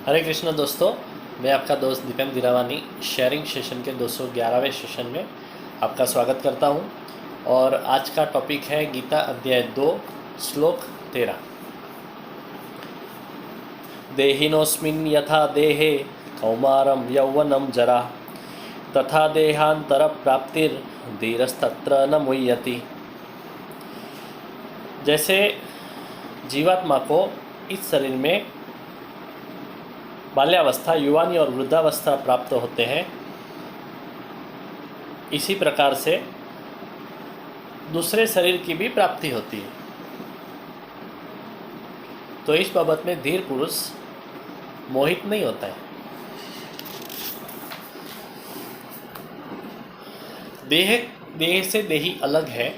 हरे कृष्ण दोस्तों, मैं आपका दोस्त दीपेंद्र गिरावानी शेयरिंग सेशन के 211वें सेशन में आपका स्वागत करता हूं। और आज का टॉपिक है गीता अध्याय 2 श्लोक 13। देहिनोऽस्मिन् यथा देहे कौमारं यौवनं जरा तथा देहांतर प्राप्तिर्धीरस्तत्र न मुह्यति। जैसे जीवात्मा को इस शरीर में बाल्यावस्था, युवानी और वृद्धावस्था प्राप्त होते हैं, इसी प्रकार से दूसरे शरीर की भी प्राप्ति होती है। तो इस बाबत में धीर पुरुष मोहित नहीं होता है। देह से देही अलग है,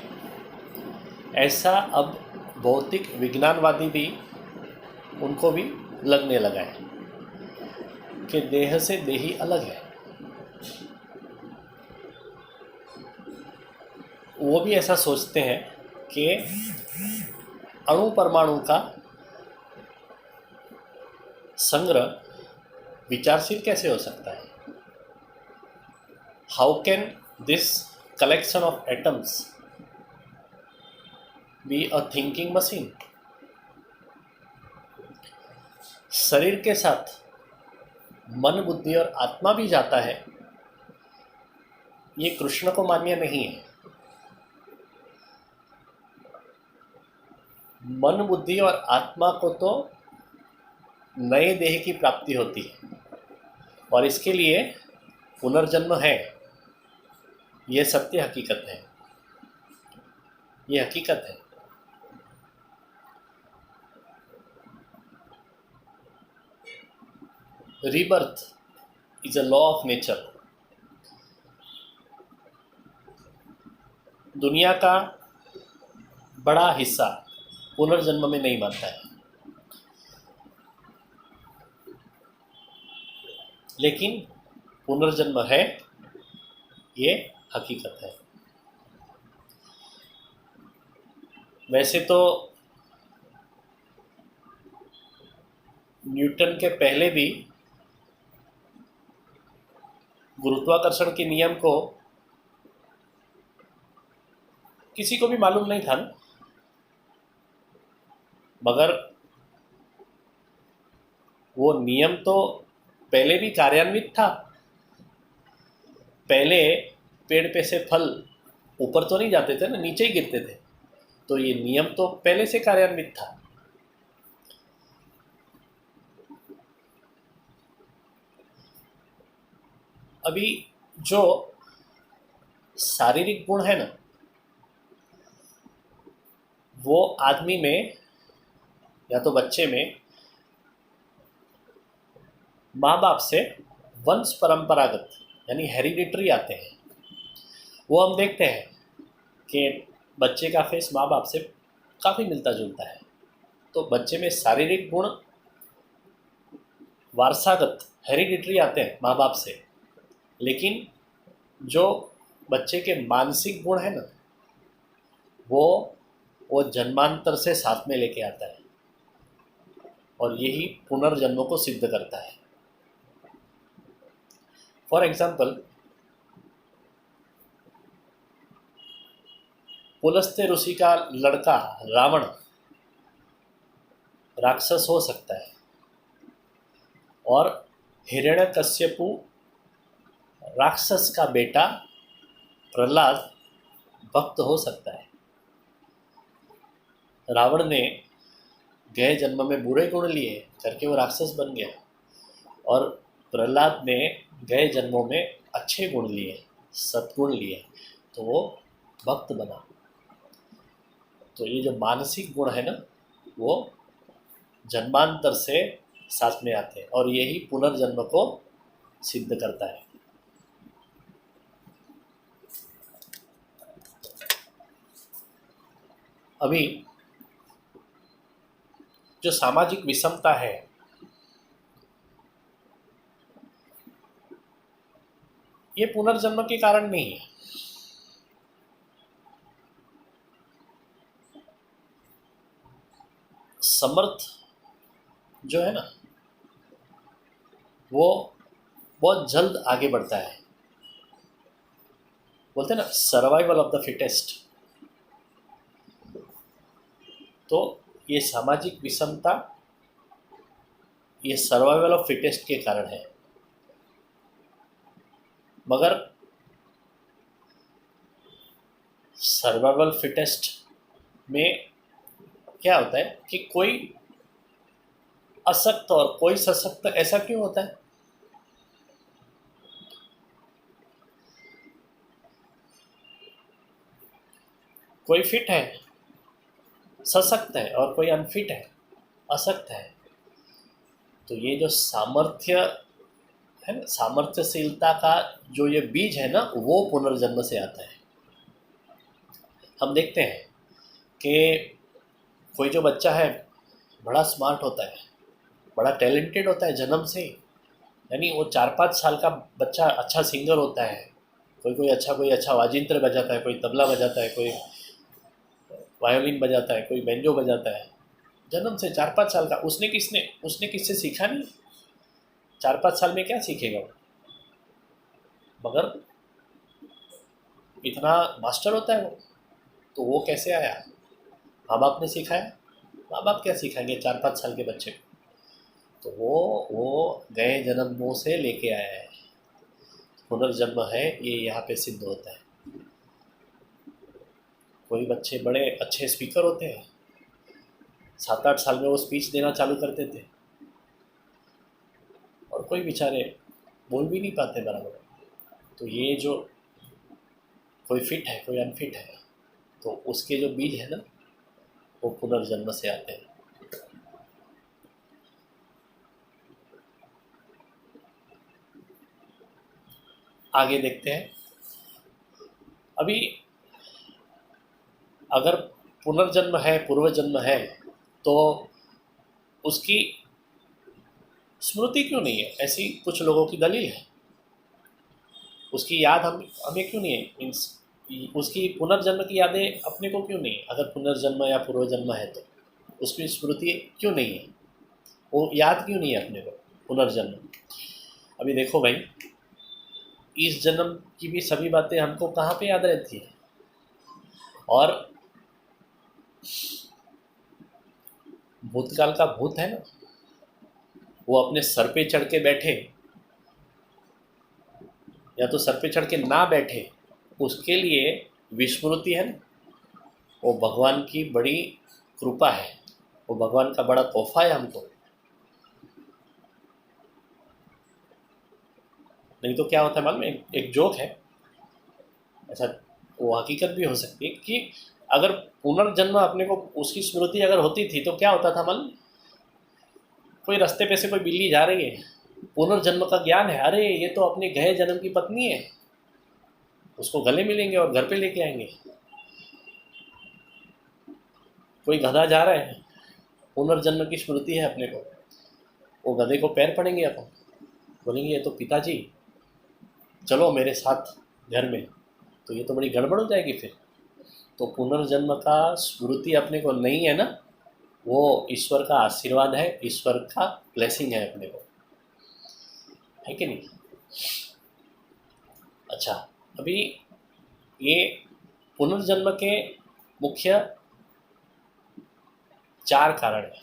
ऐसा अब भौतिक विज्ञानवादी भी उनको भी लगने लगा है कि देह से देही अलग है। वो भी ऐसा सोचते हैं कि अणु परमाणु का संग्रह विचारशील कैसे हो सकता है। How can this collection of atoms be a thinking machine. शरीर के साथ मन, बुद्धि और आत्मा भी जाता है, ये कृष्ण को मान्य नहीं है। मन, बुद्धि और आत्मा को तो नए देह की प्राप्ति होती है और इसके लिए पुनर्जन्म है। ये सत्य हकीकत है, ये हकीकत है। Rebirth is a law of nature. दुनिया का बड़ा हिस्सा पुनर्जन्म में नहीं मानता है, लेकिन पुनर्जन्म है, ये हकीकत है। वैसे तो न्यूटन के पहले भी गुरुत्वाकर्षण के नियम को किसी को भी मालूम नहीं था, मगर वो नियम तो पहले भी कार्यान्वित था। पहले पेड़ पे से फल ऊपर तो नहीं जाते थे ना, नीचे ही गिरते थे। तो ये नियम तो पहले से कार्यान्वित था। अभी जो शारीरिक गुण है ना, वो आदमी में या तो बच्चे में माँ बाप से वंश परंपरागत यानी हेरिडिटरी आते हैं। वो हम देखते हैं कि बच्चे का फेस माँ बाप से काफ़ी मिलता जुलता है। तो बच्चे में शारीरिक गुण वारसागत हेरिडिटरी आते हैं माँ बाप से, लेकिन जो बच्चे के मानसिक गुण है ना, वो जन्मांतर से साथ में लेके आता है और यही पुनर्जन्म को सिद्ध करता है। फॉर एग्जाम्पल, पुलस्त्य ऋषि का लड़का रावण राक्षस हो सकता है और हिरण्यकश्यपु राक्षस का बेटा प्रहलाद भक्त हो सकता है। रावण ने गए जन्म में बुरे गुण लिए करके वो राक्षस बन गया और प्रहलाद ने गए जन्मों में अच्छे गुण लिए, सद्गुण लिए, तो वो भक्त बना। तो ये जो मानसिक गुण है ना, वो जन्मांतर से साथ में आते हैं और यही पुनर्जन्म को सिद्ध करता है। अभी जो सामाजिक विषमता है, ये पुनर्जन्म के कारण नहीं है। समर्थ जो है ना, वो बहुत जल्द आगे बढ़ता है। बोलते हैं ना, सर्वाइवल ऑफ द फिटेस्ट। तो ये सामाजिक विषमता ये सर्वाइवल ऑफ फिटेस्ट के कारण है। मगर सर्वाइवल फिटेस्ट में क्या होता है कि कोई अशक्त और कोई सशक्त, ऐसा क्यों होता है? कोई फिट है, सशक्त है, और कोई अनफिट है, अशक्त है। तो ये जो सामर्थ्य है ना, सामर्थ्यशीलता का जो ये बीज है ना, वो पुनर्जन्म से आता है। हम देखते हैं कि कोई जो बच्चा है बड़ा स्मार्ट होता है, बड़ा टैलेंटेड होता है जन्म से ही। यानी वो 4-5 साल का बच्चा अच्छा सिंगर होता है, कोई अच्छा वाजिंत्र बजाता है, कोई तबला बजाता है, कोई वायोलिन बजाता है, कोई बेंजो बजाता है। जन्म से 4-5 साल का, उसने किससे सीखा नहीं। 4-5 साल में क्या सीखेगा वो? मगर इतना मास्टर होता है वो। तो वो कैसे आया? माँ बाप ने सिखाया। माँ बाप क्या सिखाएंगे 4-5 साल के बच्चे को? तो वो गए जन्मों से लेके आया है। पुनर्जन्म है ये यहाँ पे सिद्ध होता है। कोई बच्चे बड़े अच्छे स्पीकर होते हैं, 7-8 साल में वो स्पीच देना चालू करते थे, और कोई बेचारे बोल भी नहीं पाते बराबर। तो ये जो कोई फिट है, कोई अनफिट है, तो उसके जो बीज है ना, वो पुनर्जन्म से आते हैं। आगे देखते हैं। अभी अगर पुनर्जन्म है, पूर्व जन्म है, तो उसकी स्मृति क्यों नहीं है? ऐसी कुछ लोगों की दलील है। उसकी याद हमें क्यों नहीं है? मीन्स उसकी पुनर्जन्म की यादें अपने को क्यों नहीं है? अगर पुनर्जन्म या पूर्व जन्म है तो उसकी स्मृति क्यों नहीं है? वो याद क्यों नहीं है अपने को पुनर्जन्म? अभी देखो भाई, इस जन्म की भी सभी बातें हमको कहाँ पे याद रहती है? और भूतकाल का भूत है ना, वो अपने सर पे चढ़ के बैठे या तो सर पे चढ़ के ना बैठे, उसके लिए विस्मृति है ना, वो भगवान की बड़ी कृपा है, वो भगवान का बड़ा तोहफा है हमको। नहीं तो क्या होता है मालूम है? एक जोक है ऐसा, वो हकीकत भी हो सकती है कि अगर पुनर्जन्म अपने को उसकी स्मृति अगर होती थी तो क्या होता था मालूम? कोई रास्ते पे से कोई बिल्ली जा रही है, पुनर्जन्म का ज्ञान है, अरे ये तो अपने गए जन्म की पत्नी है, उसको गले मिलेंगे और घर पे लेके आएंगे। कोई गधा जा रहा है, पुनर्जन्म की स्मृति है अपने को, वो गधे को पैर पड़ेंगे, अपन बोलेंगे ये तो पिताजी, चलो मेरे साथ घर में। तो ये तो बड़ी गड़बड़ हो जाएगी फिर। तो पुनर्जन्म का स्मृति अपने को नहीं है ना, वो ईश्वर का आशीर्वाद है, ईश्वर का ब्लेसिंग है अपने को, है कि नहीं? अच्छा, अभी ये पुनर्जन्म के मुख्य 4 कारण है।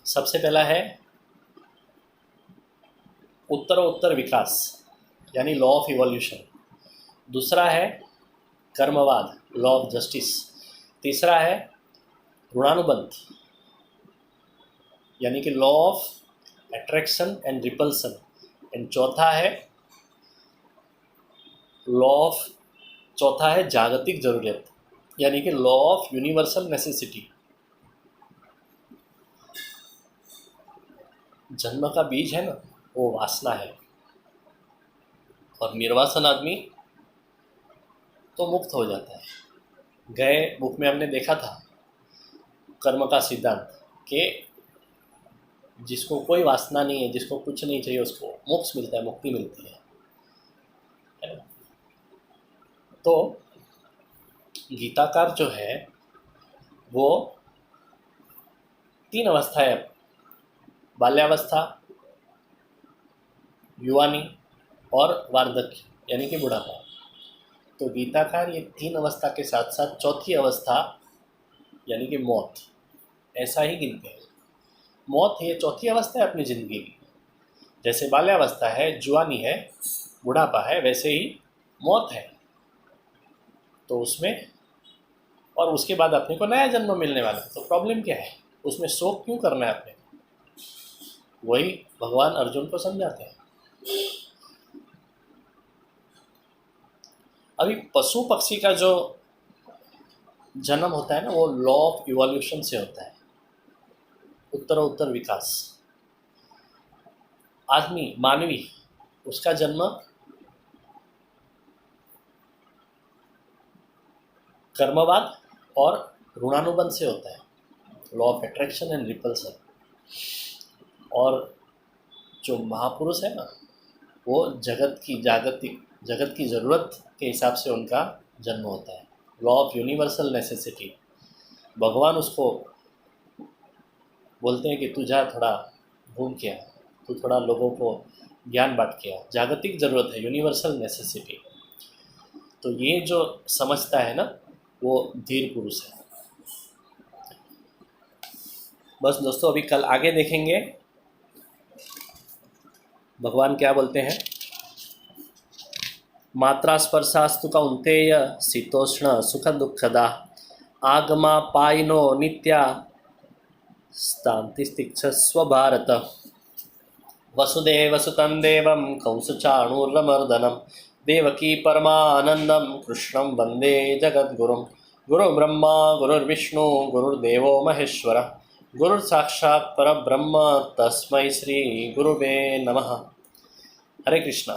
सबसे पहला है उत्तरोत्तर विकास, यानी लॉ ऑफ इवोल्यूशन। दूसरा है कर्मवाद, लॉ ऑफ जस्टिस। तीसरा है ऋणानुबंध, यानी कि law of attraction and repulsion. And चौथा है जागतिक जरूरत, यानी कि लॉ ऑफ यूनिवर्सल नेसेसिटी। जन्म का बीज है ना, वो वासना है, और निर्वासन आदमी तो मुक्त हो जाता है। गए बुक में हमने देखा था कर्म का सिद्धांत, कि जिसको कोई वासना नहीं है, जिसको कुछ नहीं चाहिए, उसको मोक्ष मिलता है, मुक्ति मिलती है ना? तो गीताकार जो है वो 3 अवस्थाएं बाल्यावस्था, युवानी और वार्धक्य यानी कि बुढ़ापा। तो गीताकार ये 3 अवस्था के साथ साथ चौथी अवस्था यानी कि मौत ऐसा ही गिनते हैं। मौत ये चौथी अवस्था है अपनी ज़िंदगी की। जैसे बाल्यावस्था है, जुआनी है, बुढ़ापा है, वैसे ही मौत है। तो उसमें और उसके बाद अपने को नया जन्म मिलने वाला है। तो प्रॉब्लम क्या है, उसमें शोक क्यों करना है अपने? वही भगवान अर्जुन को समझाते हैं। अभी पशु पक्षी का जो जन्म होता है ना, वो लॉ ऑफ इवोल्यूशन से होता है, उत्तरोत्तर विकास। आदमी, मानवी, उसका जन्म कर्मवाद और ऋणानुबंध से होता है, law of attraction and repulsion. और जो महापुरुष है ना, वो जगत की ज़रूरत के हिसाब से उनका जन्म होता है, लॉ ऑफ यूनिवर्सल नेसेसिटी। भगवान उसको बोलते हैं कि तू जा थोड़ा घूम के आ, तू थोड़ा लोगों को ज्ञान बांट के आ, जागतिक ज़रूरत है, यूनिवर्सल नेसेसिटी। तो ये जो समझता है ना, वो धीर पुरुष है। बस दोस्तों, अभी कल आगे देखेंगे भगवान क्या बोलते हैं। मात्रा स्पर्शास्तु कौन्तेय शीतोष्ण सुख दुःखदा आगमा पायिनो नित्या स्थान्तिस्तिक्षस्व भारत। वसुदेवसुतं देवं कंसचाणूरमर्दनं देवकी परमानन्दं कृष्णं वन्दे जगद्गुरुं। गुरुर्ब्रह्मा गुरुर्विष्णु गुरुर्देवो महेश्वर गुरुर्साक्षात् परब्रह्म तस्मै श्री गुरुवे नमः। हरे कृष्णा।